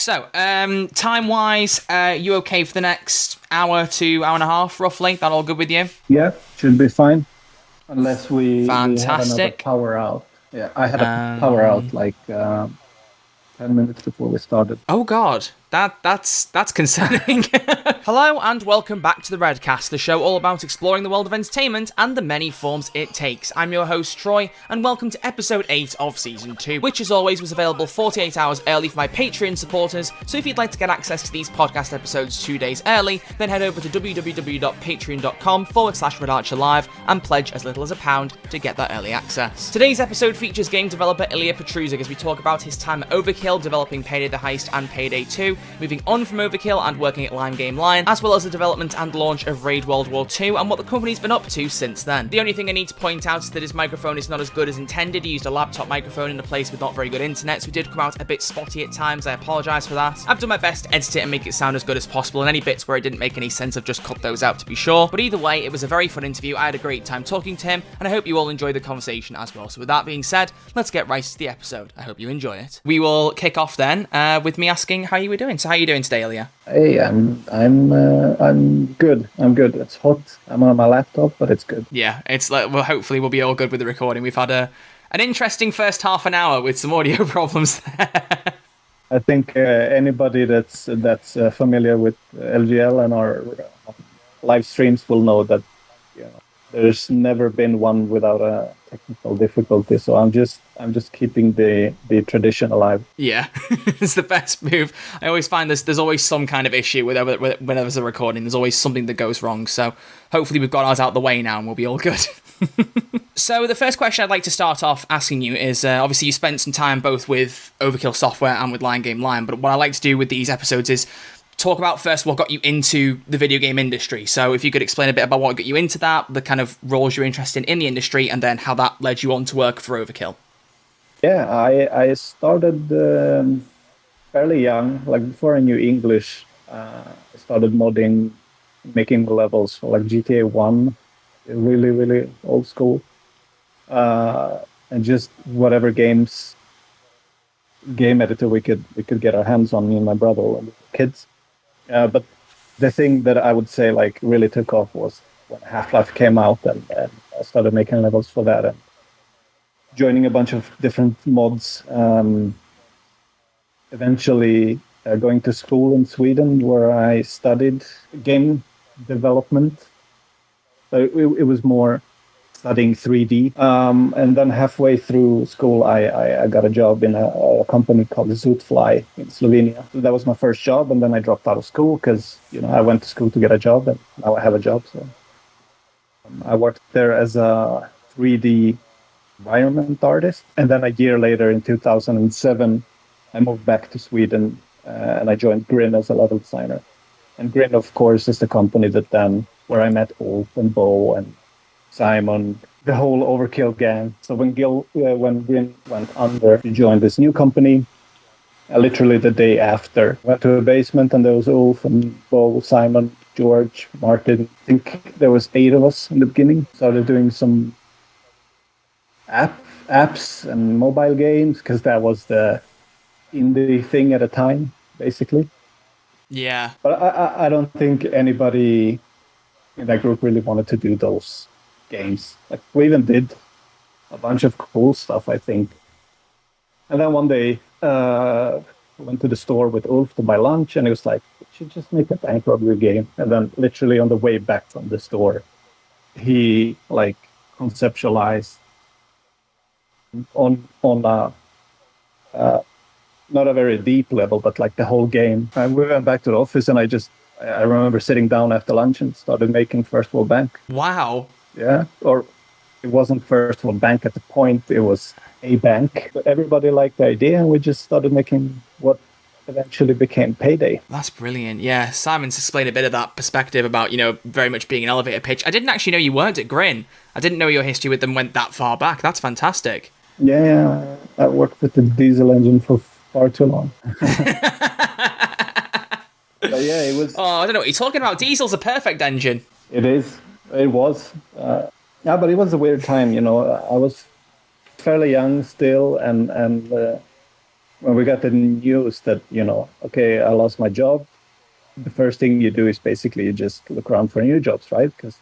So, time-wise, you okay for the next hour to hour and a half, roughly? That all good with you? Yeah, should be fine. Unless we have Fantastic. another power out. Yeah, I had a power out like 10 minutes before we started. Oh God, that's concerning. Hello and welcome back to the Redcast, the show all about exploring the world of entertainment and the many forms it takes. I'm your host Troy, and welcome to episode 8 of season 2, which as always was available 48 hours early for my Patreon supporters. So if you'd like to get access to these podcast episodes 2 days early, then head over to www.patreon.com/RedArcherLive and pledge as little as £1 to get that early access. Today's episode features game developer Ilija Petrusic as we talk about his time at Overkill developing Payday the Heist and Payday 2, moving on from Overkill and working at Lime Game Lion, as well as the development and launch of Raid World War II and what the company's been up to since then. The only thing I need to point out is that his microphone is not as good as intended. He used a laptop microphone in a place with not very good internet, so it did come out a bit spotty at times. I apologise for that. I've done my best to edit it and make it sound as good as possible, and any bits where it didn't make any sense I've just cut those out to be sure. But either way, it was a very fun interview. I had a great time talking to him, and I hope you all enjoyed the conversation as well. So with that being said, let's get right to the episode. I hope you enjoy it. We will kick off then with me asking how you were doing. So how are you doing today, Ilija? Hey, I'm good. I'm good. It's hot. I'm on my laptop, but it's good. Yeah, it's like, well, hopefully we'll be all good with the recording. We've had an interesting first half an hour with some audio problems there. I think anybody that's familiar with LGL and our live streams will know that there's never been one without a technical difficulty. So I'm just keeping the tradition alive. Yeah, it's the best move. I always find there's always some kind of issue whenever there's a recording. There's always something that goes wrong. So hopefully we've got ours out the way now and we'll be all good. So the first question I'd like to start off asking you is, obviously you spent some time both with Overkill Software and with Lion Game Lion, but what I like to do with these episodes is talk about first what got you into the video game industry. So if you could explain a bit about what got you into that, the kind of roles you're interested in the industry, and then how that led you on to work for Overkill. Yeah, I started fairly young, like before I knew English. I started modding, making levels for like GTA 1, really, really old school. And just whatever game editor we could get our hands on, me and my brother and kids. But the thing that I would say like really took off was when Half-Life came out, and I started making levels for that and joining a bunch of different mods. Eventually going to school in Sweden where I studied game development. So it was more studying 3D. And then halfway through school, I got a job in a company called Zootfly in Slovenia. So that was my first job, and then I dropped out of school because I went to school to get a job, and now I have a job. So I worked there as a 3D environment artist, and then a year later, in 2007, I moved back to Sweden and I joined Grin as a level designer. And Grin, of course, is the company where I met Ulf and Bo and Simon, the whole Overkill gang. So when Grin went under, he joined this new company. Literally the day after, went to a basement, and there was Ulf and Bo, Simon, George, Martin. I think there was 8 of us in the beginning. Started doing some apps and mobile games because that was the indie thing at the time, basically. Yeah. But I don't think anybody in that group really wanted to do those games. Like, we even did a bunch of cool stuff, I think. And then one day, I went to the store with Ulf to buy lunch, and he was like, "We should just make a bank robbery game." And then literally on the way back from the store, he like conceptualized on not a very deep level, but like the whole game. And we went back to the office, and I remember sitting down after lunch and started making First World Bank. Wow. Yeah, or it wasn't First World Bank at the point, it was a bank. But everybody liked the idea, and we just started making what eventually became Payday. That's brilliant. Yeah, Simon's explained a bit of that perspective about, very much being an elevator pitch. I didn't actually know you weren't at Grin. I didn't know your history with them went that far back. That's fantastic. Yeah, I worked with the diesel engine for far too long. But yeah, it was... Oh, I don't know what you're talking about. Diesel's a perfect engine. It is. It was. Yeah, but it was a weird time, I was fairly young still, and when we got the news that, okay, I lost my job, the first thing you do is basically you just look around for new jobs, right? Because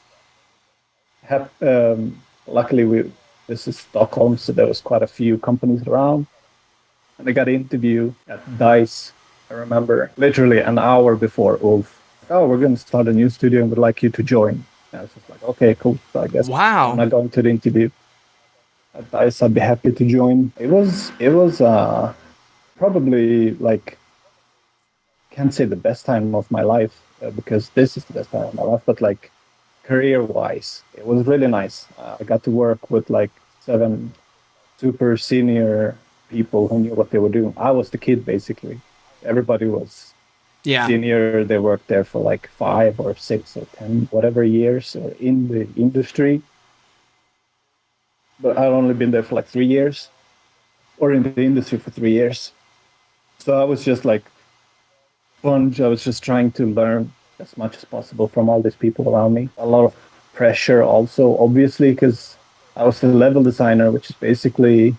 luckily this is Stockholm, so there was quite a few companies around. And I got an interview at DICE. I remember literally an hour before Ulf. Oh, we're going to start a new studio and would like you to join. And I was just like, okay, cool. So I guess Wow. I'm not going to the interview at DICE. I'd be happy to join. It was probably like, can't say the best time of my life because this is the best time of my life, but like career-wise, it was really nice. I got to work with like 7 super senior people who knew what they were doing. I was the kid, basically. Everybody was senior. They worked there for like 5 or 6 or 10, whatever years, or in the industry. But I'd only been there for like 3 years, or in the industry for 3 years. So I was just like sponge. I was just trying to learn as much as possible from all these people around me. A lot of pressure also, obviously, because I was the level designer, which is basically,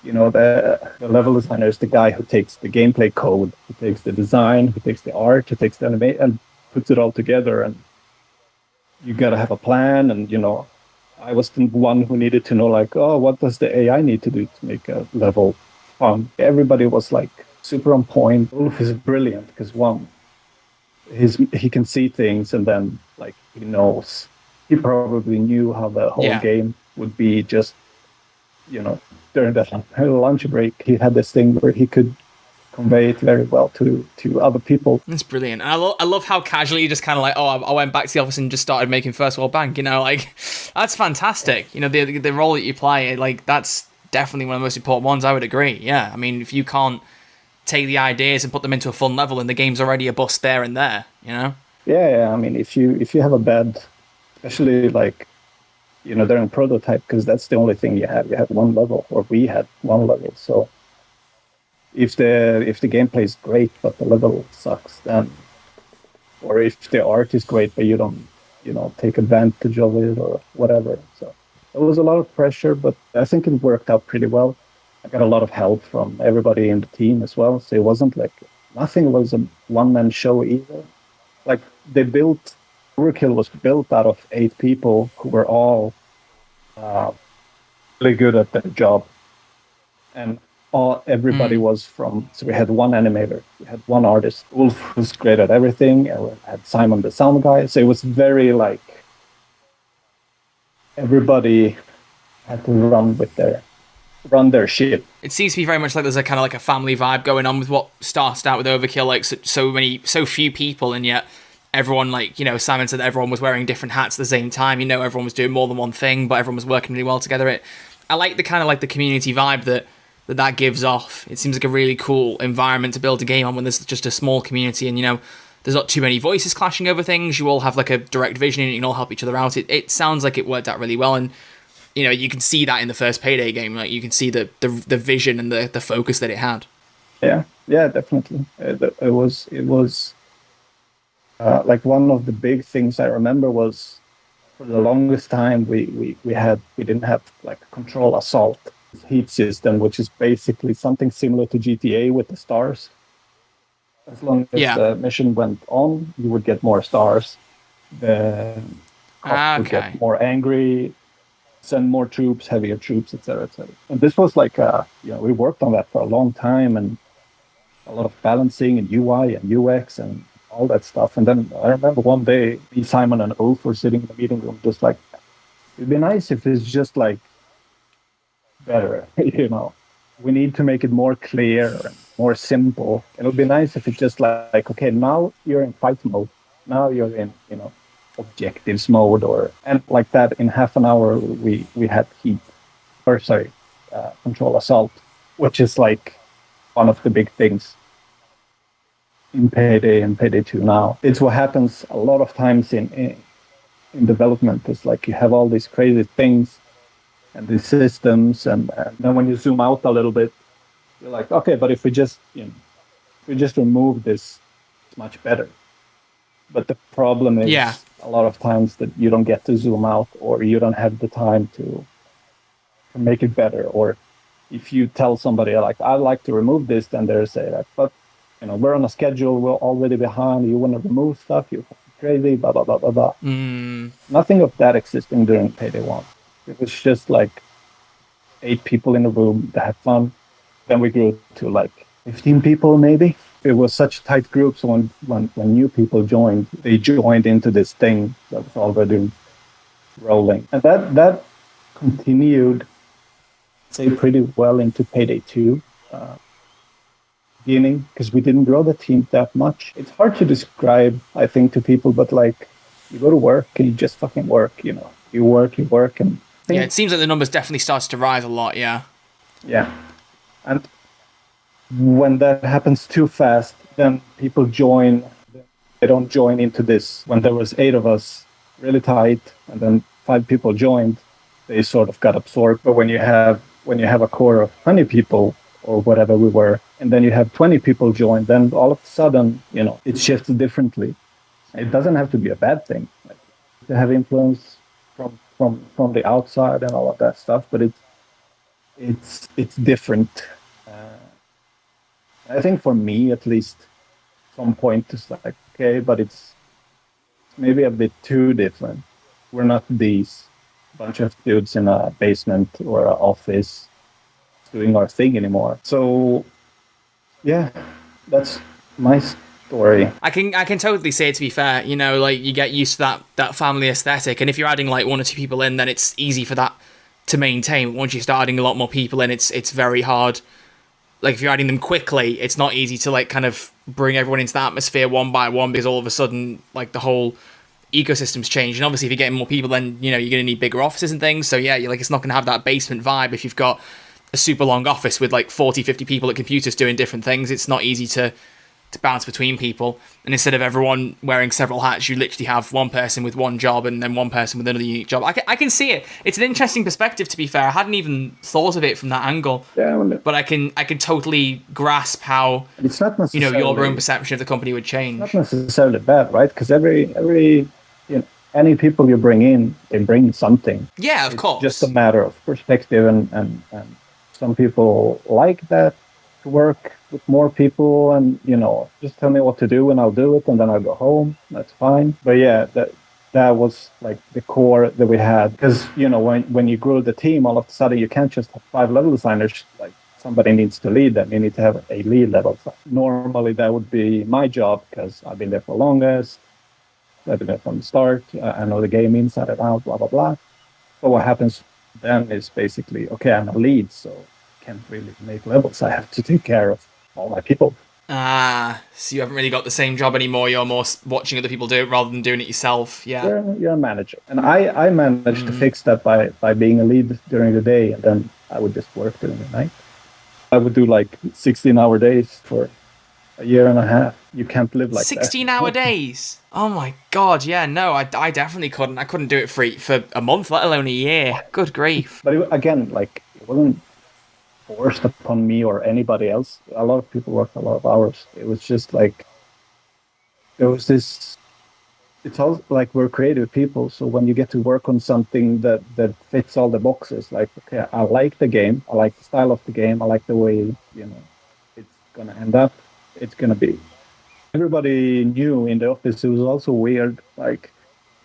the level designer is the guy who takes the gameplay code, who takes the design, who takes the art, who takes the animation, and puts it all together. And you got to have a plan. And, I was the one who needed to know, like, oh, what does the AI need to do to make a level fun? Everybody was like super on point. Ulf is brilliant because he can see things, and then like he knows. He probably knew how the whole game would be just, during that lunch break. He had this thing where he could convey it very well to other people. That's brilliant. And I love how casually you just kind of like, oh, I went back to the office and just started making First World Bank, like, that's fantastic. The role that you play, like, that's definitely one of the most important ones, I would agree. Yeah, I mean, if you can't take the ideas and put them into a fun level and the game's already a bust there and there, Yeah, I mean, if you have a bad, especially like, during prototype, because that's the only thing you have one level, or we had one level. So if the gameplay is great but the level sucks, then, or if the art is great but you don't take advantage of it or whatever. So there was a lot of pressure, but I think it worked out pretty well. I got a lot of help from everybody in the team as well, so it wasn't like, nothing was a one-man show either. Like, Overkill was built out of 8 people who were all really good at their job, and everybody was from. So we had one animator, we had one artist. Ulf was great at everything, and we had Simon, the sound guy. So it was very like everybody had to run their ship. It seems to be very much like there's a kind of like a family vibe going on with what started out with Overkill, like so few people, and yet everyone, like, Simon said that everyone was wearing different hats at the same time. Everyone was doing more than one thing, but everyone was working really well together. I like the kind of like the community vibe that gives off. It seems like a really cool environment to build a game on when there's just a small community and, there's not too many voices clashing over things. You all have like a direct vision and you can all help each other out. It sounds like it worked out really well, and you can see that in the first Payday game. Like, you can see the vision and the focus that it had. Yeah, definitely. It was like one of the big things I remember was, for the longest time we didn't have like control assault heat system, which is basically something similar to GTA with the stars. As long as the mission went on, you would get more stars. The cops would get more angry, send more troops, heavier troops, etc., etc. And this was like, we worked on that for a long time, and a lot of balancing and UI and UX and all that stuff. And then I remember one day, me, Simon, and Ulf were sitting in the meeting room, just like, it'd be nice if it's just like better, We need to make it more clear and more simple. It would be nice if it's just like, okay, now you're in fight mode. Now you're in, objectives mode, and like that. In half an hour, we had control assault, which is like one of the big things in Payday and Payday 2 now. It's what happens a lot of times in development. It's like you have all these crazy things and these systems, and then when you zoom out a little bit, you're like, okay, but if we just remove this, it's much better. But the problem is a lot of times that you don't get to zoom out, or you don't have the time to make it better, or if you tell somebody like, I'd like to remove this, then they'll say that, but we're on a schedule, we're already behind, you want to remove stuff, you're crazy, blah, blah, blah, blah, blah. Nothing of that existing during Payday 1. It was just like 8 people in a room that had fun. Then we grew to like 15 people maybe. It was such a tight group, so when new people joined, they joined into this thing that was already rolling. And that continued, say, pretty well into Payday 2. Beginning, because we didn't grow the team that much. It's hard to describe, I think, to people, but like, you go to work and you just fucking work, You work, and... Yeah, it seems like the numbers definitely started to rise a lot, yeah. Yeah. And when that happens too fast, then people join. They don't join into this. When there was 8 of us, really tight, and then 5 people joined, they sort of got absorbed. But when you have a core of 20 people, or whatever we were, and then you have 20 people join, then all of a sudden, it shifts differently. It doesn't have to be a bad thing. Like, to have influence from the outside and all of that stuff, but it's different. I think for me, at least, some point it's like, okay, but it's maybe a bit too different. We're not these bunch of dudes in a basement or an office doing our thing anymore. So, yeah, that's my story. I can totally say it, to be fair. Like, you get used to that family aesthetic, and if you're adding like 1 or 2 people in, then it's easy for that to maintain. Once you start adding a lot more people in, it's very hard. Like, if you're adding them quickly, it's not easy to like kind of bring everyone into the atmosphere one by one, because all of a sudden, like, the whole ecosystem's changed. And obviously, if you're getting more people, then you're going to need bigger offices and things. So yeah, it's not going to have that basement vibe if you've got a super long office with like 40, 50 people at computers doing different things. It's not easy to bounce between people. And instead of everyone wearing several hats, you literally have one person with one job and then one person with another unique job. I can see it. It's an interesting perspective, to be fair. I hadn't even thought of it from that angle. Yeah, but I can totally grasp how it's not necessarily, your own perception of the company would change. It's not necessarily bad, right? Because every any people you bring in, they bring something. Yeah, of course. Just a matter of perspective, and some people like that, to work with more people, and just tell me what to do and I'll do it, and then I'll go home. That's fine. But yeah, that was like the core that we had, because when you grow the team, all of a sudden you can't just have 5 level designers. Like, somebody needs to lead them. You need to have a lead level. Normally that would be my job, because I've been there for longest. I've been there from the start. I know the game inside and out, blah blah blah. But what happens then is basically, okay, I'm a lead, so can't really make levels. I have to take care of all my people. So you haven't really got the same job anymore. You're more watching other people do it rather than doing it yourself. Yeah. You're a manager. And I managed to fix that by being a lead during the day, and then I would just work during the night. I would do like 16-hour days for a year and a half. You can't live like 16-hour days? Oh my god, yeah, no, I definitely couldn't. I couldn't do it for a month, let alone a year. Good grief. But again, like, it wasn't forced upon me or anybody else. A lot of people worked a lot of hours. It was just like, there was this, it's all like, we're creative people, so when you get to work on something that fits all the boxes, like, okay, I like the game, I like the style of the game, I like the way it's gonna end up, it's gonna be. Everybody knew in the office. It was also weird, like,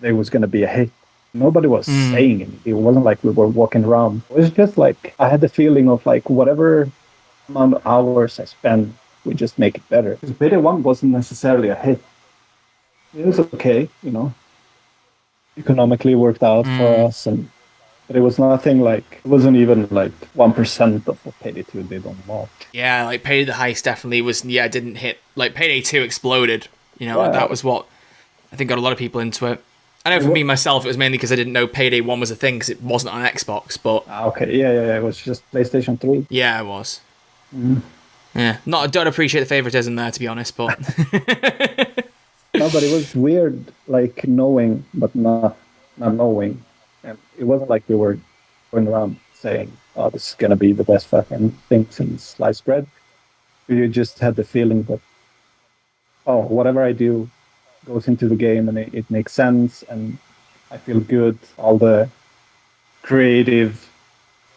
there was gonna be a hit. Nobody was saying it. It wasn't like we were walking around. It was just like, I had the feeling of like, whatever amount of hours I spend, we just make it better. Because Payday 1 wasn't necessarily a hit. It was okay, economically worked out for us, but it was nothing like, it wasn't even like 1% of what Payday 2 did on launch. Yeah, like Payday the Heist definitely was, didn't hit, like Payday 2 exploded, like that was what I think got a lot of people into it. I know for me, myself, it was mainly because I didn't know Payday 1 was a thing, because it wasn't on Xbox, but... Okay, yeah, it was just PlayStation 3. Yeah, it was. Yeah, I don't appreciate the favoritism there, to be honest, but... No, but it was weird, like, knowing, but not knowing. And it wasn't like we were going around saying, oh, this is going to be the best fucking thing since sliced bread. You just had the feeling that, oh, whatever I do goes into the game and it makes sense and I feel good. All the creative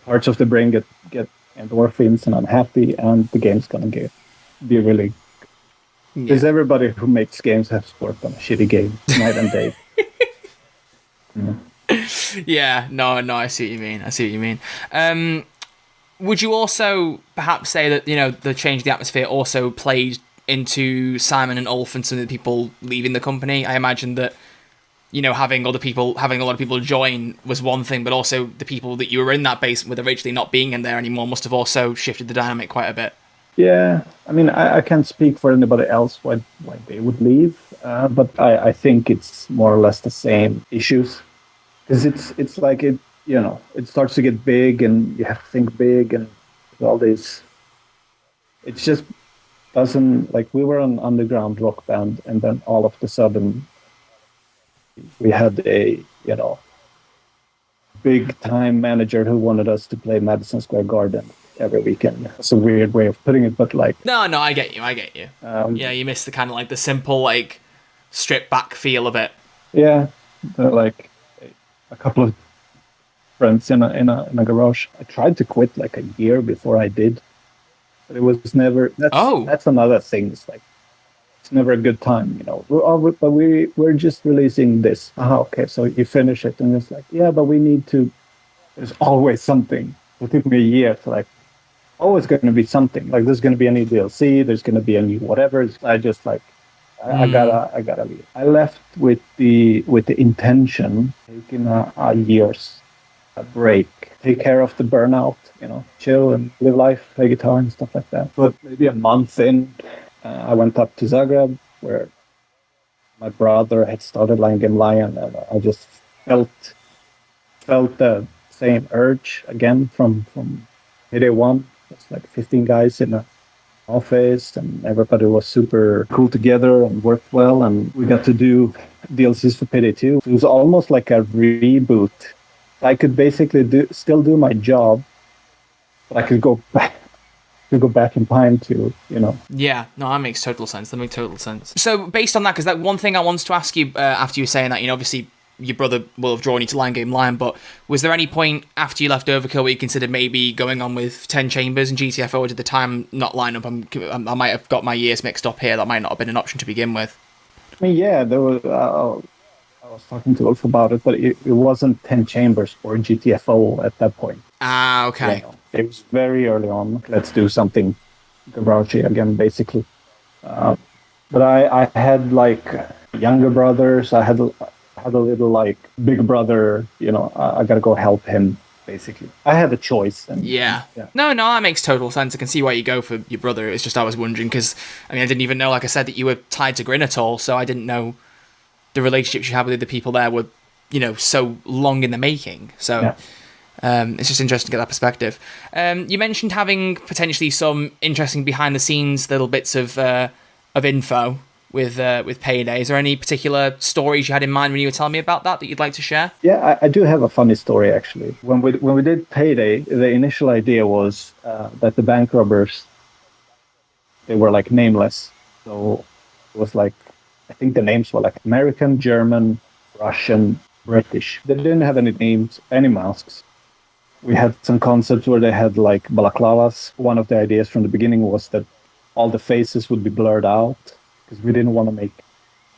parts of the brain get endorphins and I'm happy, and the game's gonna be really. Because everybody who makes games has worked on a shitty game night and day. Yeah, no, I see what you mean. Would you also perhaps say that, the change of the atmosphere also played into Simon and Ulf and some of the people leaving the company? I imagine that, having a lot of people join was one thing, but also the people that you were in that basement with originally not being in there anymore must have also shifted the dynamic quite a bit. Yeah, I mean, I can't speak for anybody else why they would leave, but I think it's more or less the same issues. Because it's like it starts to get big and you have to think big and all this. It just doesn't, like, we were an underground rock band and then all of a sudden we had a big time manager who wanted us to play Madison Square Garden every weekend. It's a weird way of putting it, but like... No, I get you. You miss the kind of like the simple, like, stripped back feel of it. Yeah, like a couple of friends in a garage. I tried to quit like a year before I did, but it was never. That's another thing. It's like it's never a good time, But we're just releasing this. Okay, so you finish it, and it's like, yeah, but we need to. There's always something. It took me a year to like. Always going to be something. Like there's going to be a new DLC. There's going to be a new whatever. I just like. I gotta leave. I left with the intention, taking a year's break, take care of the burnout, chill and live life, play guitar and stuff like that. But maybe a month in, I went up to Zagreb, where my brother had started Lion Game Lion, and I just felt the same urge again from Payday 1. It's like 15 guys in a office and everybody was super cool together and worked well, and we got to do DLCs for Payday 2. It was almost like a reboot. I could basically still do my job, but I could go back in time to, Yeah, no, that makes total sense. So based on that, because that one thing I wanted to ask you after you were saying that, obviously your brother will have drawn you to Lion Game Lion, but was there any point after you left Overkill where you considered maybe going on with 10 Chambers and GTFO, or did the time not line up? I might have got my years mixed up here. That might not have been an option to begin with. I mean, yeah, there was. I was talking to Ulf about it, but it wasn't 10 Chambers or GTFO at that point. Ah, okay. It was very early on. Let's do something garagey again, basically. But I had like younger brothers. I had a little like big brother, I gotta go help him, basically. I had a choice. And, yeah. No, that makes total sense. I can see why you go for your brother. It's just I was wondering, because, I didn't even know, like I said, that you were tied to Grin at all, so I didn't know the relationships you had with the people there were, so long in the making. So it's just interesting to get that perspective. You mentioned having potentially some interesting behind-the-scenes little bits of info with Payday. Is there any particular stories you had in mind when you were telling me about that you'd like to share? Yeah, I do have a funny story, actually. When we did Payday, the initial idea was that the bank robbers, they were like nameless. So it was like, I think the names were like American, German, Russian, British. They didn't have any names, any masks. We had some concepts where they had like balaclavas. One of the ideas from the beginning was that all the faces would be blurred out, because we didn't want to make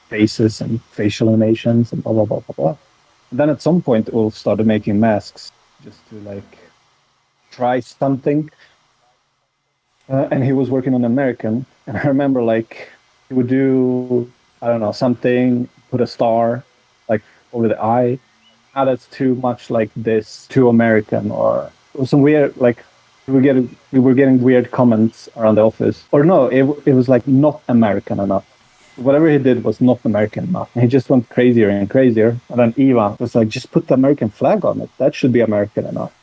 faces and facial animations and blah, blah, blah, blah, blah. And then at some point, Ulf started making masks just to like try something. And he was working on American. And I remember like he would do, I don't know, something, put a star like over the eye. That's too much like this, too American, or some weird, like we were getting weird comments around the office. Or no, it was like not American enough. Whatever he did was not American enough. And he just went crazier and crazier. And then Eva was like, just put the American flag on it. That should be American enough.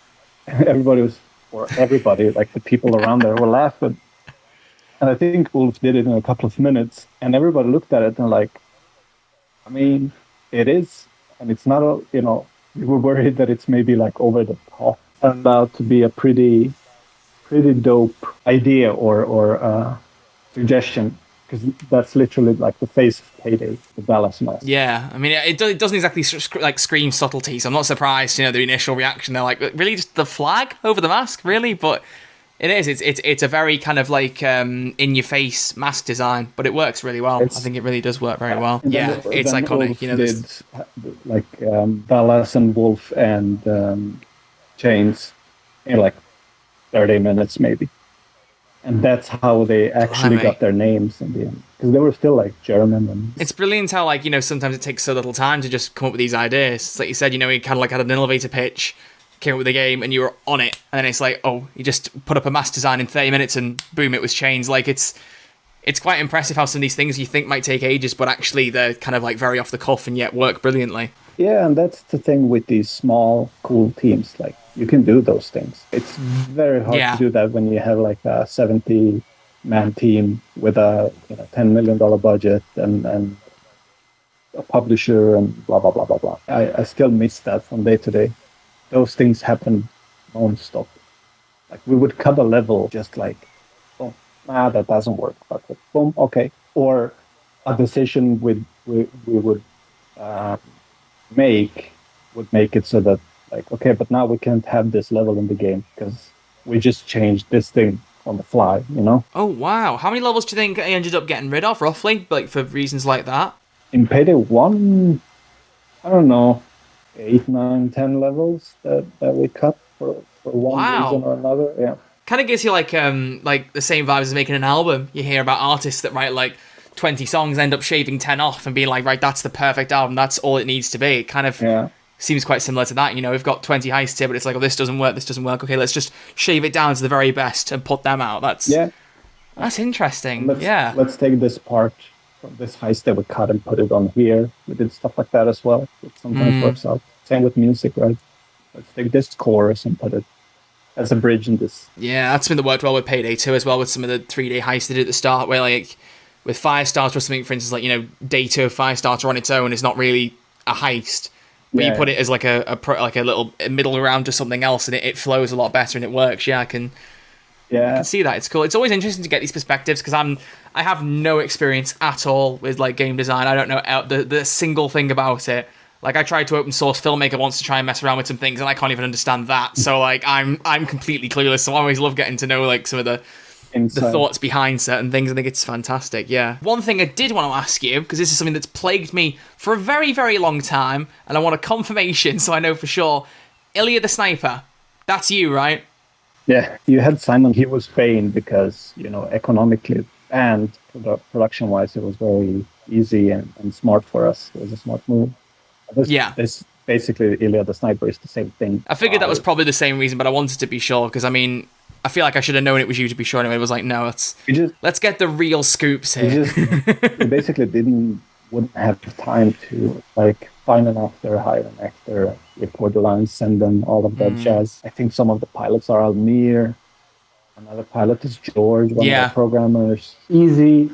And everybody, like the people around there were laughing. And I think Ulf did it in a couple of minutes. And everybody looked at it and like, it is. And it's not, we were worried that it's maybe like over the top. Turned out to be a pretty dope idea or suggestion, because that's literally like the face of Payday, the Dallas mask. Yeah, it doesn't exactly scream subtlety, so I'm not surprised. The initial reaction, they're like, really, just the flag over the mask, really? But It is. It's a very kind of like in your face mask design, but it works really well. I think it really does work very well. Yeah, it's iconic. Wolf did like Dallas and Wolf and Chains in like 30 minutes maybe, and that's how they actually got their names in the end, because they were still like German. And it's brilliant how like sometimes it takes so little time to just come up with these ideas. It's like you said, you kind of like had an elevator pitch, came up with a game, and you were on it, and then it's like, oh, you just put up a master design in 30 minutes, and boom, it was Chains. Like it's quite impressive how some of these things you think might take ages, but actually they're kind of like very off the cuff and yet work brilliantly. Yeah, and that's the thing with these small, cool teams. Like, you can do those things. It's very hard to do that when you have like a 70-man team with a $10 million budget and a publisher and blah, blah, blah, blah, blah. I still miss that from day to day. Those things happen non-stop. Like, we would cut a level just like, oh, that doesn't work. But boom, okay. Or a decision we would would make it so that, like, okay, but now we can't have this level in the game because we just changed this thing on the fly, Oh, wow. How many levels do you think I ended up getting rid of, roughly, like, for reasons like that? In Payday 1, I don't know, 8, 9, 10 levels that we cut for one reason or another. Yeah. Kind of gives you, like the same vibes as making an album. You hear about artists that write, like, 20 songs, end up shaving 10 off and being like, right, that's the perfect album, that's all it needs to be. It kind of seems quite similar to that. We've got 20 heists here, but it's like, oh, this doesn't work, okay, let's just shave it down to the very best and put them out. That's interesting. Let's take this part from this heist that we cut and put it on here. We did stuff like that as well. It sometimes works out. Same with music, right? Let's take this chorus and put it as a bridge in this. Yeah, that's something that worked well with Payday 2 as well, with some of the 3D heists they did at the start, where like with Firestarter or something, for instance, like, day 2 of Firestarter on its own is not really a heist, but you put it as like a little middle ground to something else, and it flows a lot better and it works. I can see that. It's cool. It's always interesting to get these perspectives, because I have no experience at all with like game design. I don't know the single thing about it. Like, I tried to open source Filmmaker once to try and mess around with some things, and I can't even understand that. So like I'm completely clueless. So I always love getting to know like some of the thoughts behind certain things. I think it's fantastic. Yeah. One thing I did want to ask you, because this is something that's plagued me for a very, very long time, and I want a confirmation so I know for sure. Ilija the Sniper, that's you, right? Yeah, you had Simon. He was paying because, economically and production-wise, it was very easy and smart for us. It was a smart move. This basically, Ilija the Sniper is the same thing. I figured that was probably the same reason, but I wanted to be sure, because I feel like I should have known it was you to be sure anyway. It was like, no, let's get the real scoops here. We basically wouldn't have time to like find an actor, hire an actor, record the lines, send them, all of that jazz. I think some of the pilots are Almir. Another pilot is George, one of the programmers. Easy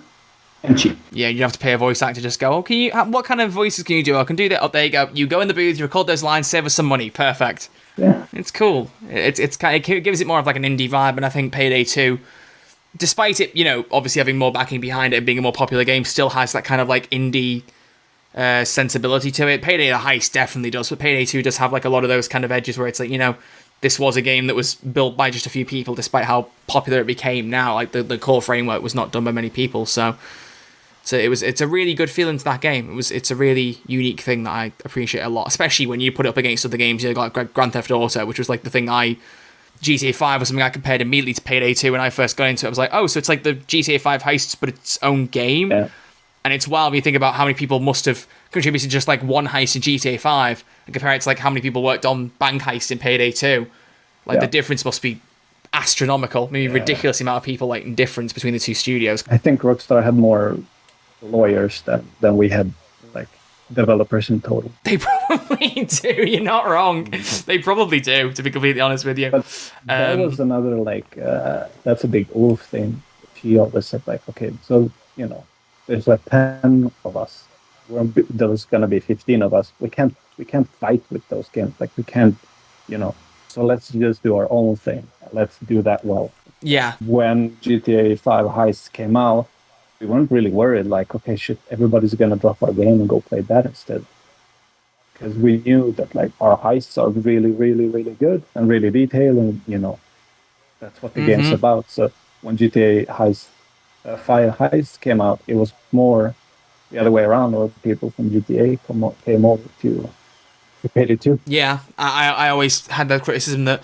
and cheap. Yeah, you have to pay a voice actor to just go, oh, what kind of voices can you do? I can do that. Oh, there you go. You go in the booth, you record those lines, save us some money. Perfect. Yeah. It's cool. It gives it more of like an indie vibe, and I think Payday 2, despite it, obviously having more backing behind it and being a more popular game, still has that kind of like indie sensibility to it. Payday the Heist definitely does, but Payday 2 does have like a lot of those kind of edges where it's like, this was a game that was built by just a few people, despite how popular it became now. Like the core framework was not done by many people, so it's a really good feeling to that game. It's a really unique thing that I appreciate a lot, especially when you put it up against other games, like Grand Theft Auto, which was like the thing GTA 5 was something I compared immediately to Payday 2 when I first got into it. I was like, oh, so it's like the GTA 5 heists, but its own game. Yeah. And it's wild when you think about how many people must have contributed just like one heist in GTA 5 and compare it to like how many people worked on Bank Heist in Payday 2. Like the difference must be astronomical, maybe ridiculous amount of people like in difference between the two studios. I think Rockstar had more lawyers than we had like developers in total. They probably do. You're not wrong. They probably do, to be completely honest with you. But that was another that's a big Ulf thing. He always said like, okay, so there's like 10 of us. There's gonna be 15 of us. We can't fight with those games. Like we can't, So let's just do our own thing. Let's do that well. Yeah. When GTA 5 Heist came out, we weren't really worried, like, okay, shit, everybody's going to drop our game and go play that instead. Because we knew that, like, our heists are really, really, really good and really detailed and, That's what the game's about. So when GTA Heist, Fire Heist came out, it was more the other way around, or people from GTA came over to Payday 2. Yeah, I always had that criticism that,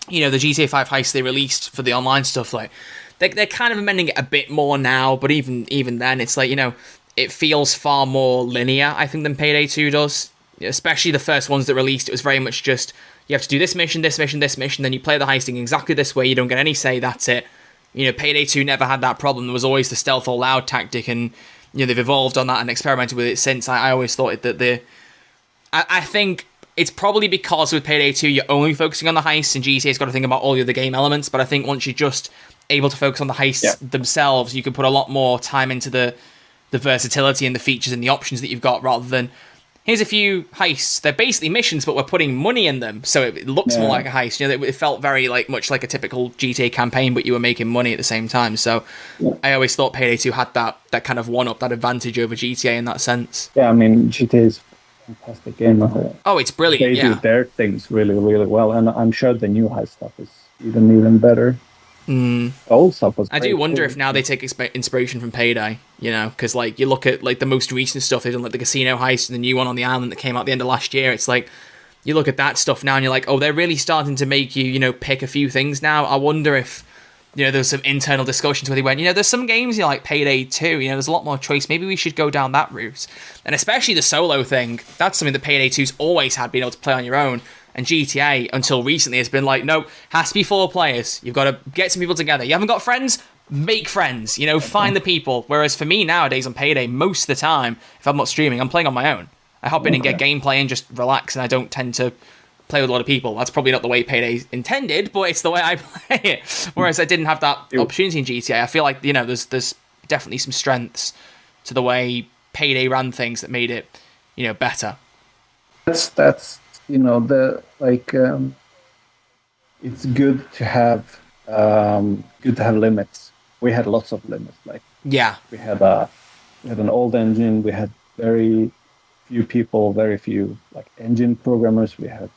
the GTA 5 heist they released for the online stuff, like, they're kind of amending it a bit more now, but even then, it's like, it feels far more linear, I think, than Payday 2 does. Especially the first ones that released, it was very much just, you have to do this mission, this mission, this mission, then you play the heisting exactly this way, you don't get any say, that's it. Payday 2 never had that problem. There was always the stealth all loud tactic, and, they've evolved on that and experimented with it since. I always thought that I think it's probably because with Payday 2, you're only focusing on the heists, and GTA's got to think about all the other game elements, but I think once you're just able to focus on the heists themselves, you can put a lot more time into the versatility and the features and the options that you've got, rather than, here's a few heists. They're basically missions, but we're putting money in them, so it looks more like a heist. It felt very much like a typical GTA campaign, but you were making money at the same time. So I always thought Payday 2 had that kind of one-up, that advantage over GTA in that sense. Yeah, I mean, GTA is a fantastic game. Oh, it's brilliant. They do their things really, really well, and I'm sure the new heist stuff is even better. Old stuff was. I do wonder if now they take inspiration from Payday, because you look at the most recent stuff they've done, like the casino heist and the new one on the island that came out at the end of last year. It's like you look at that stuff now and you're like, oh, they're really starting to make you pick a few things now. I wonder if there's some internal discussions where they went, there's some games like Payday 2, there's a lot more choice. Maybe we should go down that route, and especially the solo thing. That's something that Payday 2's always had, being able to play on your own. And GTA, until recently, has been like, no, has to be 4 players. You've got to get some people together. You haven't got friends? Make friends. Find the people. Whereas for me nowadays on Payday, most of the time, if I'm not streaming, I'm playing on my own. I hop in and get gameplay and just relax, and I don't tend to play with a lot of people. That's probably not the way Payday's intended, but it's the way I play it. Whereas I didn't have that opportunity in GTA. I feel like, there's definitely some strengths to the way Payday ran things that made it, better. That's it's good to have limits. We had lots of limits. We had an old engine. We had very few people, very few engine programmers. We had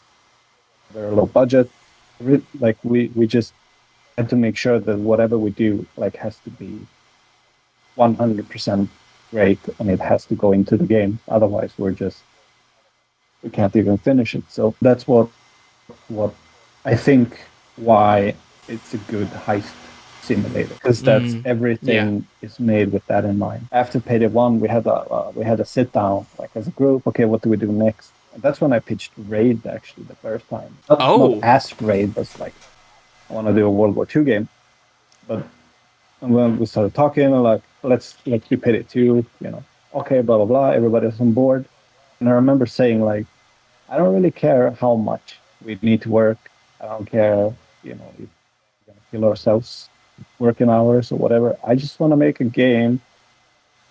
very low budget. We just had to make sure that whatever we do has to be 100% great, and it has to go into the game. Otherwise, we can't even finish it. So that's what I think why it's a good heist simulator, because that's everything is made with that in mind. After Payday 1, we had a sit down as a group. Okay, what do we do next? And that's when I pitched Raid actually the first time. Not asked Raid, but I want to do a World War II game. But when we started talking, let's do Payday 2. Okay, blah blah blah. Everybody's on board. And I remember saying, I don't really care how much we need to work. I don't care, if we're going to kill ourselves working hours or whatever. I just want to make a game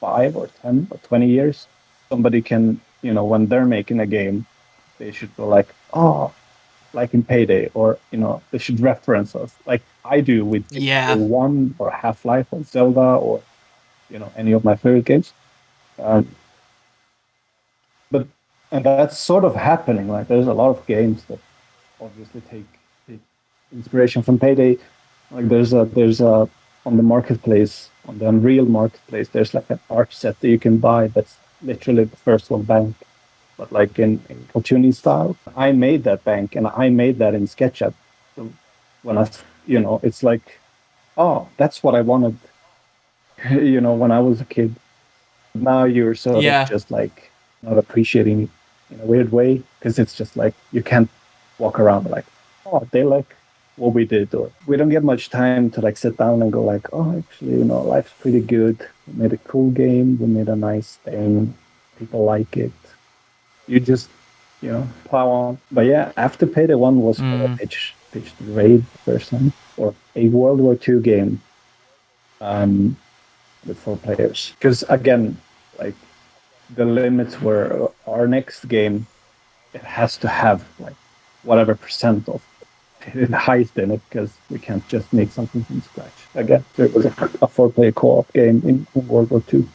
5 or 10 or 20 years. Somebody can, when they're making a game, they should go like in Payday, or, they should reference us like I do with 1 or Half-Life or Zelda or, any of my favorite games. And that's sort of happening. There's a lot of games that obviously take inspiration from Payday. There's a on the marketplace, on the Unreal marketplace, there's an art set that you can buy that's literally the first one bank, but in cartoony style. I made that bank, and I made that in SketchUp. So when it's that's what I wanted. When I was a kid. Now you're sort of just not appreciating it in a weird way, because it's just you can't walk around they like what we did, or we don't get much time to sit down and go actually life's pretty good. We made a cool game, we made a nice thing, people like it. You just plow on. But yeah, after Payday 1 was pitched Raid first time, or a World War II game with 4 players, because again the limits were our next game, it has to have whatever percent of heist in it, because we can't just make something from scratch. Again, there was a 4-player co-op game in World War II.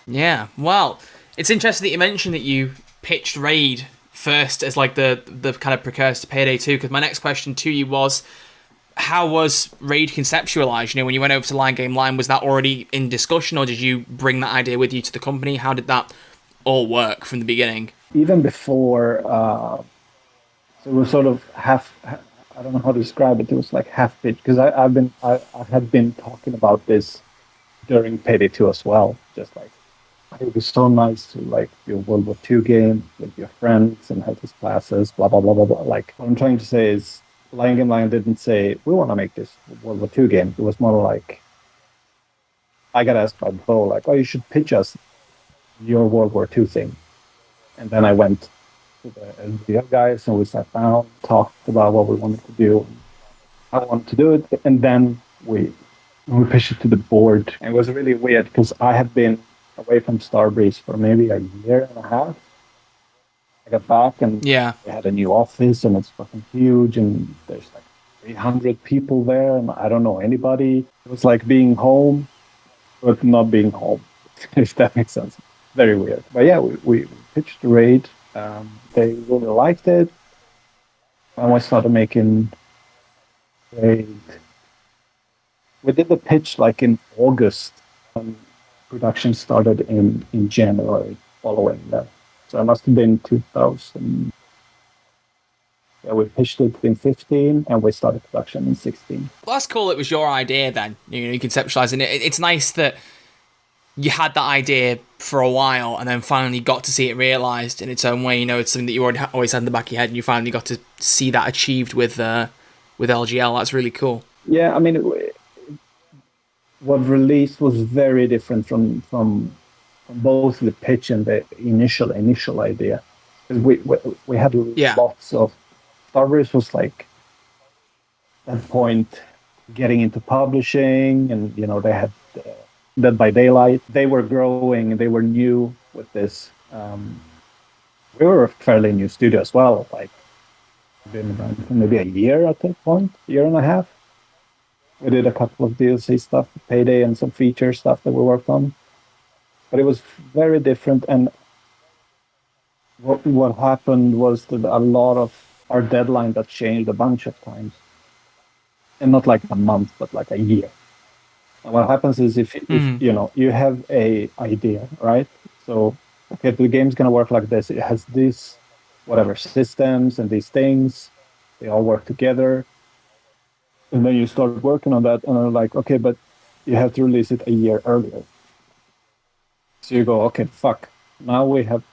Yeah, well, it's interesting that you mentioned that you pitched Raid first as the kind of precursor to Payday 2, because my next question to you was, how was Raid conceptualized? You know, when you went over to Line Game Line, was that already in discussion, or did you bring that idea with you to the company? How did that all work from the beginning? Even before, so it was sort of I don't know how to describe it. It was like half pitch because I had been talking about this during Payday 2 as well. Just like it would be so nice to like do a World War II game with your friends and have these classes, blah blah blah blah blah. Like what I'm trying to say is, Lion Game Lion didn't say we want to make this World War II game. It was more like I got asked by Bo, like, oh, you should pitch us your World War II thing, and then I went to the other guys and we sat down, talked about what we wanted to do, how I wanted to do it, and then we pitched it to the board. And it was really weird because I had been away from Starbreeze for maybe a year and a half. I got back and they had a new office and it's fucking huge and there's like 300 people there and I don't know anybody. It was like being home, but not being home, if that makes sense. Very weird. But yeah, we pitched the Raid. They really liked it. And we started making Raid. We did the pitch like in August. Production started in January following that. So it must have been 2000. Yeah, we pitched it in 15 and we started production in 16. Well, that's cool. It was your idea then. You conceptualizing it. It's nice that you had that idea for a while and then finally got to see it realized in its own way. You know, it's something that you already always had in the back of your head and you finally got to see that achieved with LGL. That's really cool. Yeah, I mean, what released was very different from both the pitch and the initial idea. Because we had lots of... Starbreeze was like, at that point, getting into publishing and, you know, they had Dead by Daylight. They were growing and they were new with this. We were a fairly new studio as well, like, been around for maybe a year at that point, year and a half. We did a couple of DLC stuff, Payday and some feature stuff that we worked on. But it was very different. And what happened was that a lot of our deadline got changed a bunch of times. And not like a month, but like a year. And what happens is if you know, you have a idea, right? So, okay, the game's going to work like this. It has these, whatever, systems and these things. They all work together. And then you start working on that, and they're like, okay, but you have to release it a year earlier. So you go, okay, fuck. Now we have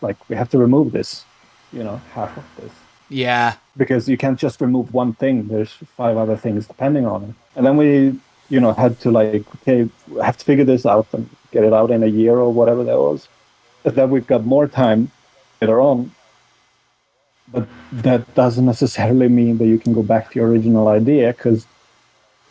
to remove this, you know, half of this. Yeah. Because you can't just remove one thing. There's 5 other things depending on it. And then we, you know, had to like, okay, we have to figure this out and get it out in a year or whatever that was. But then we've got more time later on. But that doesn't necessarily mean that you can go back to your original idea, because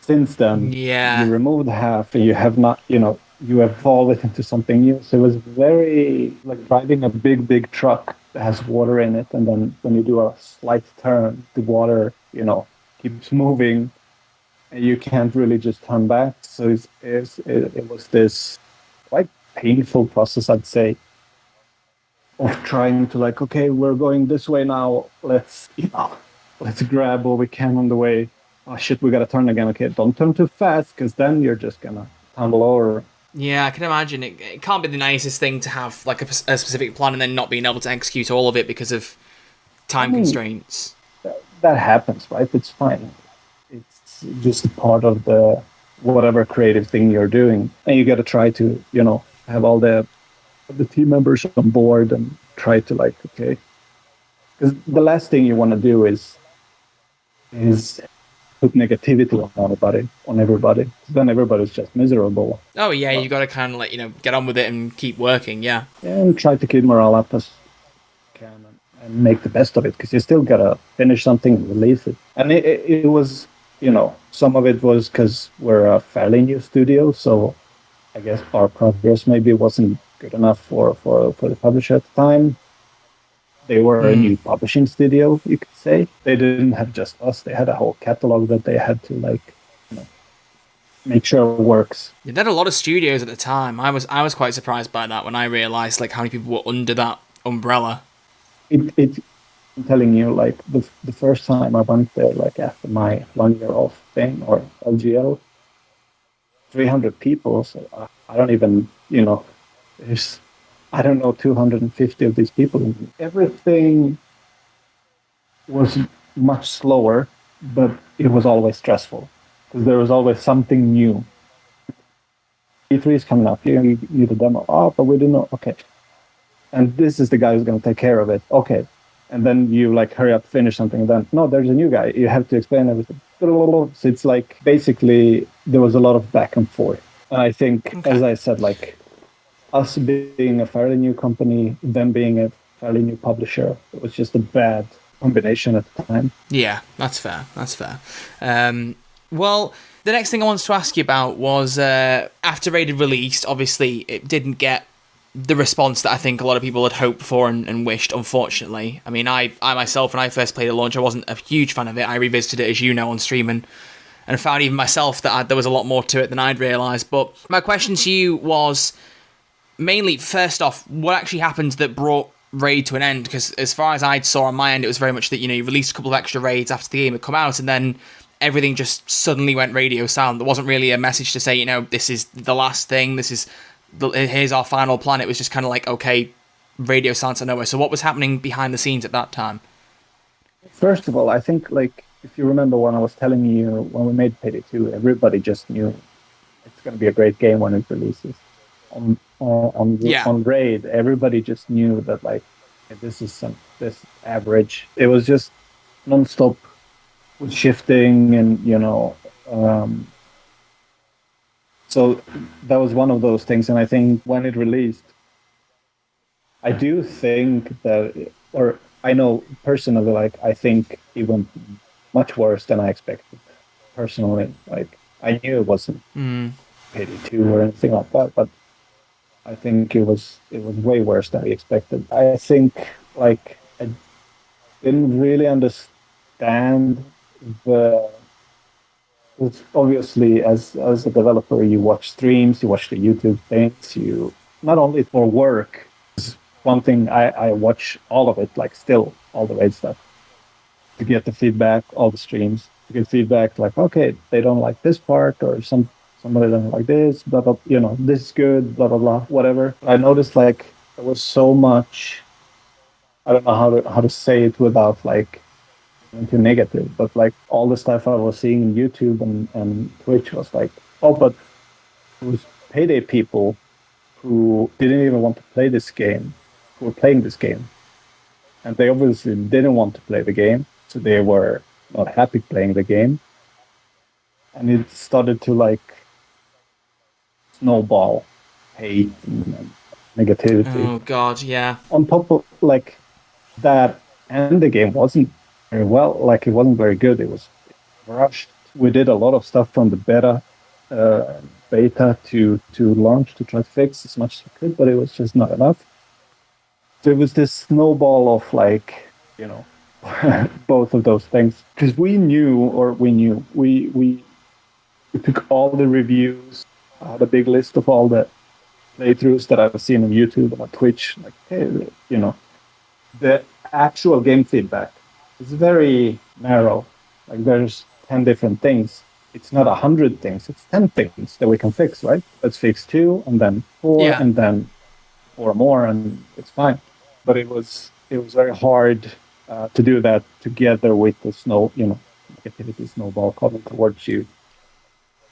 since then, you removed half and you have not, you know, you evolved it into something new. So it was very like driving a big truck that has water in it. And then when you do a slight turn, the water, you know, keeps moving and you can't really just turn back. So it was this quite painful process, I'd say, of trying to like, okay, we're going this way now. Let's grab what we can on the way. Oh shit, we gotta turn again. Okay, don't turn too fast, because then you're just gonna tumble over. Yeah, I can imagine it can't be the nicest thing to have like a specific plan and then not being able to execute all of it because of time constraints. That happens, right? It's fine. It's just a part of the whatever creative thing you're doing, and you gotta try to, you know, have all the team members on board and try to like, okay, because the last thing you want to do is put negativity on everybody. Then everybody's just miserable. Oh yeah, you got to kind of like, you know, get on with it and keep working. Yeah. And try to keep morale up as you can and make the best of it, because you still gotta finish something and release it. And it was, you know, some of it was because we're a fairly new studio, so I guess our progress maybe wasn't good enough for the publisher at the time. They were a new publishing studio, you could say. They didn't have just us. They had a whole catalog that they had to, like, you know, make sure it works. Yeah, they had a lot of studios at the time. I was quite surprised by that when I realised like how many people were under that umbrella. It I'm telling you, like the first time I went there, like after my 1 year off thing or LGL, 300 people. So I don't even, there's, I don't know, 250 of these people. Everything was much slower, but it was always stressful because there was always something new. E3 is coming up. You need a demo. Oh, but we didn't know. Okay. And this is the guy who's going to take care of it. Okay. And then you like hurry up, finish something. And then, no, there's a new guy. You have to explain everything. So it's like basically there was a lot of back and forth. And I think, as I said, like us being a fairly new company, them being a fairly new publisher, it was just a bad combination at the time. Yeah, that's fair. That's fair. Well, the next thing I wanted to ask you about was after Raid had released, obviously it didn't get the response that I think a lot of people had hoped for and wished, unfortunately. I mean, I myself, when I first played the launch, I wasn't a huge fan of it. I revisited it, as you know, on stream and found even myself that there was a lot more to it than I'd realised. But my question to you was, mainly, first off, what actually happened that brought Raid to an end? Because as far as I saw on my end, it was very much that, you released a couple of extra raids after the game had come out, and then everything just suddenly went radio silent. There wasn't really a message to say, this is the last thing, here's our final plan. It was just kind of like, okay, radio silence out of nowhere. So what was happening behind the scenes at that time? First of all, I think, like, if you remember when I was telling you when we made Payday 2, everybody just knew it's going to be a great game when it releases. On Raid, everybody just knew that, like, this average. It was just non-stop with shifting and, so that was one of those things. And I think when it released, I do think that, or I know personally, like, I think it went much worse than I expected. Personally, like, I knew it wasn't Payday 2 or anything like that, but I think it was way worse than I expected. I think, like, I didn't really understand it's obviously, as a developer, you watch streams, you watch the YouTube things, you not only for work. One thing I watch all of it, like, still all the raid stuff, to get the feedback, all the streams, to get feedback, like, okay, they don't like this part, or somebody doesn't like this, blah blah, this is good, blah blah blah, whatever. I noticed, like, there was so much. I don't know how to say it without, like, into negative, but, like, all the stuff I was seeing in YouTube and Twitch was like, oh, but it was Payday people who didn't even want to play this game, who were playing this game. And they obviously didn't want to play the game, so they were not happy playing the game. And it started to, like, snowball hate and negativity. Oh, God, yeah. On top of, like, that, and the game wasn't very well, like, it wasn't very good. It was rushed. We did a lot of stuff from the beta to launch to try to fix as much as we could, but it was just not enough. So it was this snowball of, like, both of those things. Because we took all the reviews, the big list of all the playthroughs that I've seen on YouTube and on Twitch, like, hey, the actual game feedback is very narrow. Like, there's 10 different things. It's not 100 things. It's 10 things that we can fix, right? Let's fix 2 and then 4 and then 4 more, and it's fine. But it was very hard to do that together with the negativity snowball coming towards you.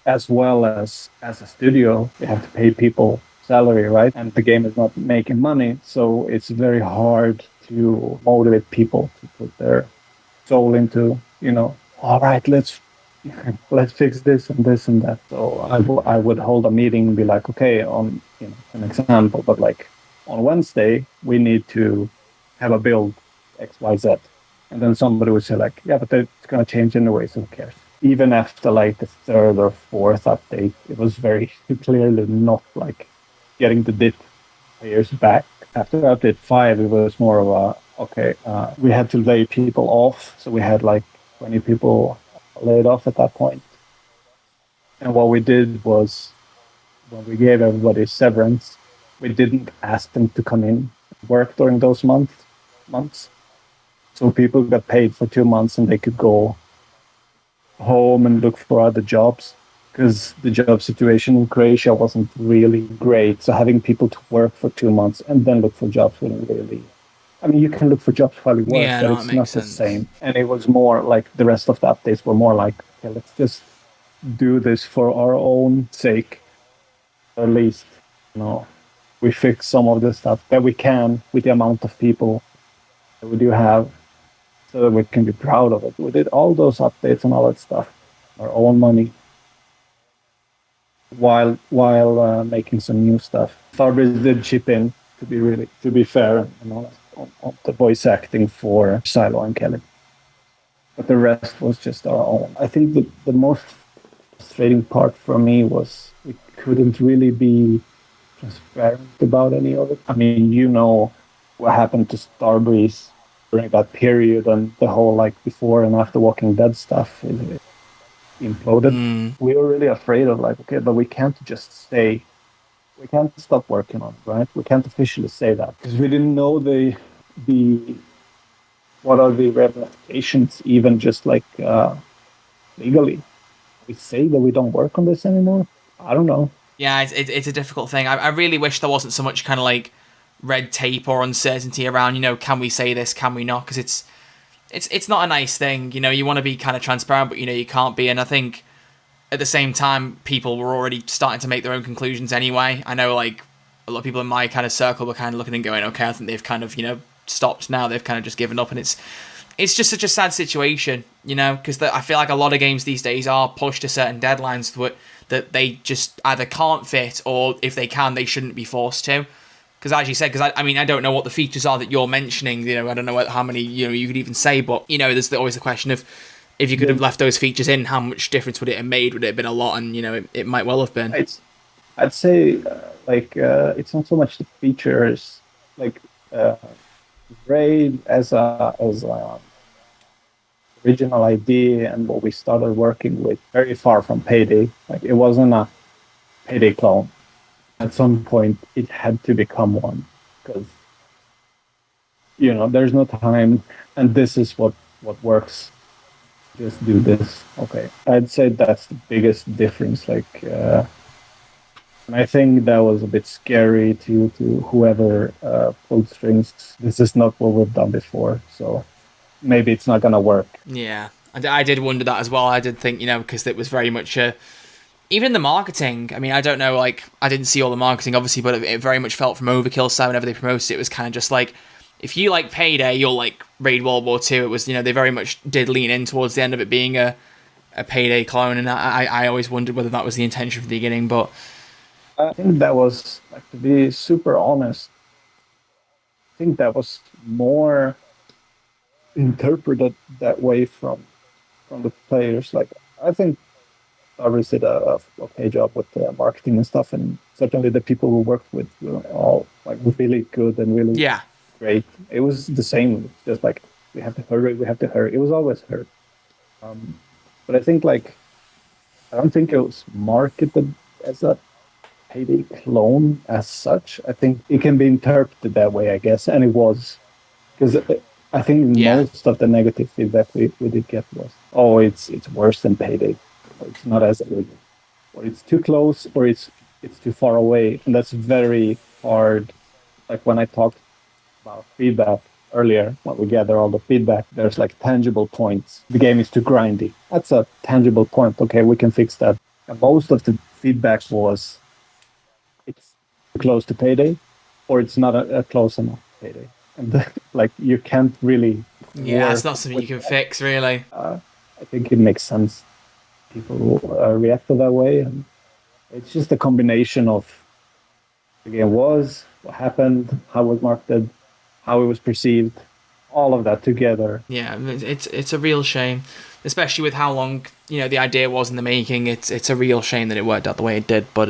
As well as a studio, you have to pay people salary, right? And the game is not making money, so it's very hard to motivate people to put their soul into, all right, let's fix this and this and that. So I would hold a meeting and be like, okay, on an example, but, like, on Wednesday we need to have a build XYZ, and then somebody would say, like, yeah, but it's going to change anyway, so who cares? Even after, like, the 3rd or 4th update, it was very clearly not, like, getting the DIT players back. After update 5, it was more of a, okay, we had to lay people off, so we had, like, 20 people laid off at that point. And what we did was, when we gave everybody severance, we didn't ask them to come in and work during those months. So people got paid for 2 months and they could go home and look for other jobs because the job situation in Croatia wasn't really great. So having people to work for 2 months and then look for jobs wouldn't really. I mean, you can look for jobs while you work, Yeah, but no, it it's makes not the sense. same. And it was more like the rest of the updates were more like, okay, let's just do this for our own sake. At least, we fix some of the stuff that we can with the amount of people that we do have so that we can be proud of it. We did all those updates and all that stuff, our own money, while making some new stuff. Starbreeze did chip in to be fair, on the voice acting for Silo and Kelly. But the rest was just our own. I think the most frustrating part for me was we couldn't really be transparent about any of it. I mean, what happened to Starbreeze during that period and the whole like before and after Walking Dead stuff. It imploded. We were really afraid of like, okay, but we can't just say we can't stop working on it, right? We can't officially say that because we didn't know the what are the ramifications, even just like legally. We say that we don't work on this anymore. I don't know. Yeah, it's a difficult thing. I really wish there wasn't so much kind of like red tape or uncertainty around, can we say this, can we not? Because it's not a nice thing. You want to be kind of transparent, but you can't be. And I think at the same time, people were already starting to make their own conclusions anyway. I know like a lot of people in my kind of circle were kind of looking and going, okay, I think they've kind of stopped now. They've kind of just given up, and it's just such a sad situation, because I feel like a lot of games these days are pushed to certain deadlines that they just either can't fit, or if they can, they shouldn't be forced to. Because as you said, I don't know what the features are that you're mentioning. I don't know how many you could even say, but there's always the question of if you could have left those features in, how much difference would it have made? Would it have been a lot? And it might well have been. I'd say it's not so much the features, like Raid as a original idea and what we started working with, very far from Payday. Like it wasn't a Payday clone. At some point, it had to become one because there's no time, and this is what works. Just do this. Okay, I'd say that's the biggest difference. And I think that was a bit scary to whoever pulled strings. This is not what we've done before, so maybe it's not gonna work. Yeah, I did wonder that as well. I did think, because it was very much even the marketing. I mean, I don't know, like I didn't see all the marketing obviously, but it very much felt from Overkill side whenever they promoted it. It was kind of just like, if you like Payday, you'll like Raid World War II. It was, they very much did lean in towards the end of it being a Payday clone, and I always wondered whether that was the intention from the beginning, but I think that was, like, to be super honest, I think that was more interpreted that way from the players. Like, I think Starburst did a okay job with the marketing and stuff, and certainly the people who worked with were all like really good and really great. It was the same, just like we have to hurry. It was always hurry. But I think I don't think it was marketed as a Payday clone as such. I think it can be interpreted that way, I guess, and it was, because I think most of the negative feedback we did get was, oh, it's worse than Payday, or it's not as good, or it's too close, or it's too far away, and that's very hard. Like when I talked about feedback earlier, when we gather all the feedback, there's like tangible points. The game is too grindy. That's a tangible point. Okay, we can fix that. And most of the feedback was, it's too close to Payday, or it's not a close enough Payday. And you can't really. Yeah, it's not something you can fix, really. I think it makes sense. People react to that way, and it's just a combination of the game was, what happened, how it was marketed, how it was perceived, all of that together. Yeah, it's a real shame, especially with how long the idea was in the making. It's a real shame that it worked out the way it did. But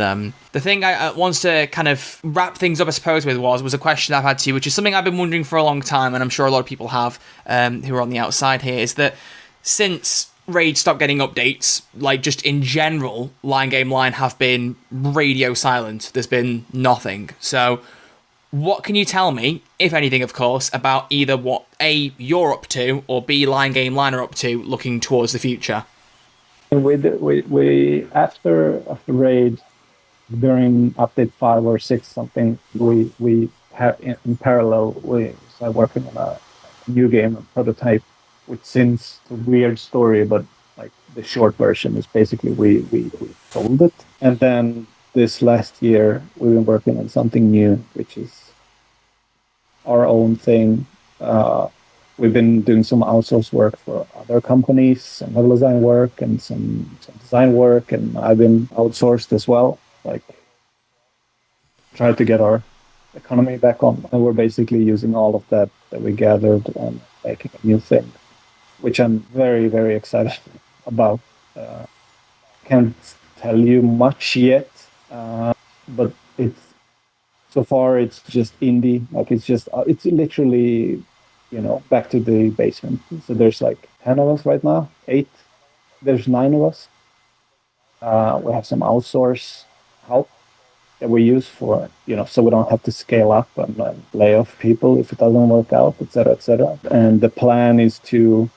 the thing I wants to kind of wrap things up, I suppose, with was a question I've had to you, which is something I've been wondering for a long time, and I'm sure a lot of people have who are on the outside here, is that since Raid stopped getting updates, like just in general, Line Game Line have been radio silent. There's been nothing. So what can you tell me, if anything, of course, about either what A, you're up to, or B, Line Game Line are up to, looking towards the future? We after Raid, during update 5 or 6 something, we have in parallel we started working on a new game, a prototype, which since it's a weird story, but like the short version is basically we sold it. And then this last year we've been working on something new, which is our own thing. We've been doing some outsource work for other companies, some level design work and some design work, and I've been outsourced as well. Like, try to get our economy back on, and we're basically using all of that we gathered and making a new thing, which I'm very, very excited about. Can't tell you much yet, but it's so far it's just indie. Like it's literally, back to the basement. So there's like 10 of us right now, 8. There's 9 of us. We have some outsource help that we use for, so we don't have to scale up and lay off people if it doesn't work out, etc., etc. And the plan is to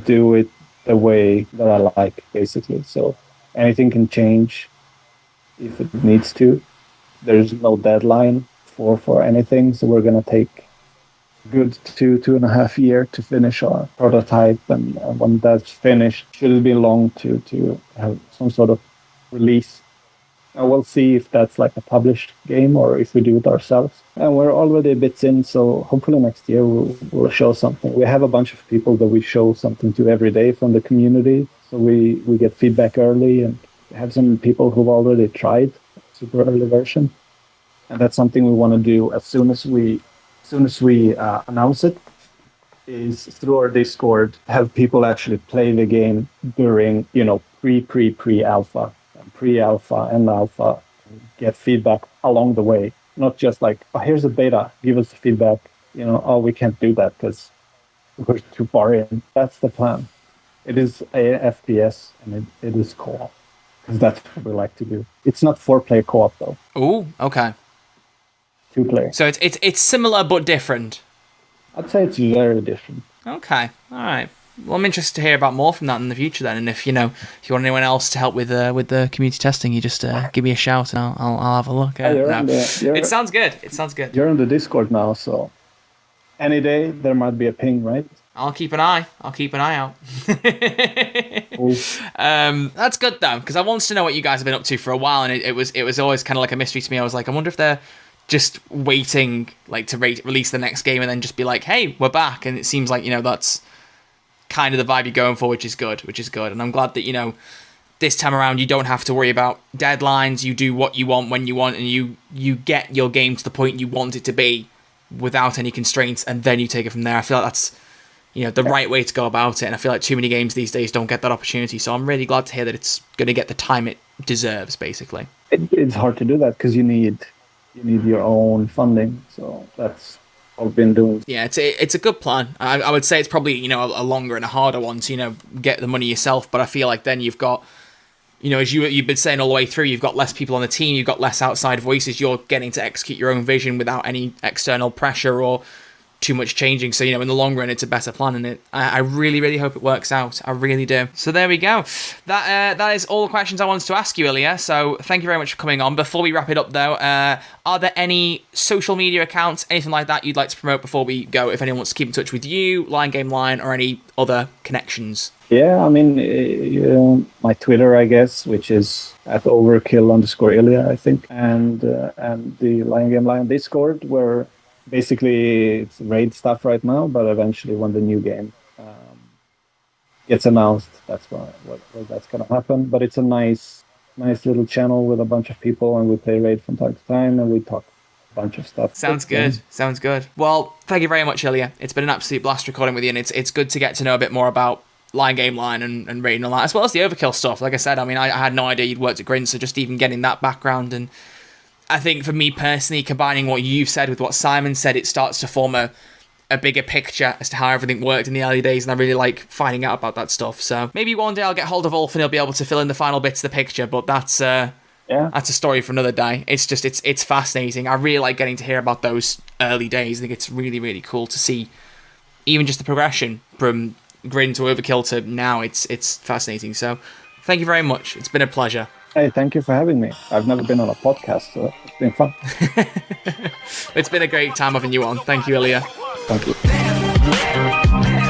do it the way that I like, basically. So anything can change if it needs to. There's no deadline for anything, so we're gonna take good 2.5 years to finish our prototype, and when that's finished, shouldn't be long to have some sort of release. And we'll see if that's like a published game or if we do it ourselves. And we're already a bit in, so hopefully next year we'll show something. We have a bunch of people that we show something to every day from the community, so we get feedback early, and we have some people who've already tried super early version, and that's something we want to do as soon as we announce it, is through our Discord, have people actually play the game during, pre-alpha, and pre-alpha and alpha, and get feedback along the way. Not just like, oh, here's a beta, give us the feedback, oh, we can't do that because we're too far in. That's the plan. It is a FPS, and it is co-op, because that's what we like to do. It's not 4-player co-op, though. Ooh, okay. 2-player. So it's similar but different. I'd say it's very different. Okay, all right. Well, I'm interested to hear about more from that in the future then. And if you want anyone else to help with the community testing, you just give me a shout and I'll have a look. It sounds good. It sounds good. You're on the Discord now, so any day there might be a ping, right? I'll keep an eye out. That's good though, because I wanted to know what you guys have been up to for a while, and it was always kind of like a mystery to me. I was like, I wonder if they're just waiting like to release the next game and then just be like, hey, we're back. And it seems like that's kind of the vibe you're going for, which is good. And I'm glad that this time around you don't have to worry about deadlines. You do what you want when you want, and you get your game to the point you want it to be without any constraints, and then you take it from there. I feel like that's the right way to go about it, and I feel like too many games these days don't get that opportunity, so I'm really glad to hear that it's going to get the time it deserves, basically. It's hard to do that because you need your own funding, so that's what I've been doing. Yeah, it's a good plan. I would say it's probably a longer and a harder one to get the money yourself, but I feel like then you've got as you've been saying all the way through, you've got less people on the team, you've got less outside voices, you're getting to execute your own vision without any external pressure or too much changing. So in the long run it's a better plan, and I really, really hope it works out. I really do. So there we go. That is all the questions I wanted to ask you, Ilija, so thank you very much for coming on. Before we wrap it up though, are there any social media accounts, anything like that you'd like to promote before we go, if anyone wants to keep in touch with you, Line Game Line, or any other connections? Yeah, I mean, my Twitter, I guess, which is at Overkill_Ilija, I think, and the Line Game Line Discord, where basically it's raid stuff right now, but eventually when the new game gets announced, that's where that's gonna happen. But it's a nice little channel with a bunch of people, and we play raid from time to time, and we talk a bunch of stuff. Sounds good. Well, thank you very much, Ilija. It's been an absolute blast recording with you, and it's good to get to know a bit more about Line Game Line and raid and all that, as well as the Overkill stuff. Like I said, I mean, I had no idea you'd worked at Grin, so just even getting that background, and I think for me personally, combining what you've said with what Simon said, it starts to form a bigger picture as to how everything worked in the early days, and I really like finding out about that stuff. So maybe one day I'll get hold of Ulf and he'll be able to fill in the final bits of the picture, but that's that's a story for another day. It's just, it's fascinating. I really like getting to hear about those early days. I think it's really, really cool to see even just the progression from Grin to Overkill to now. It's fascinating. So thank you very much. It's been a pleasure. Hey, thank you for having me. I've never been on a podcast, so it's been fun. It's been a great time having you on. Thank you, Ilija. Thank you.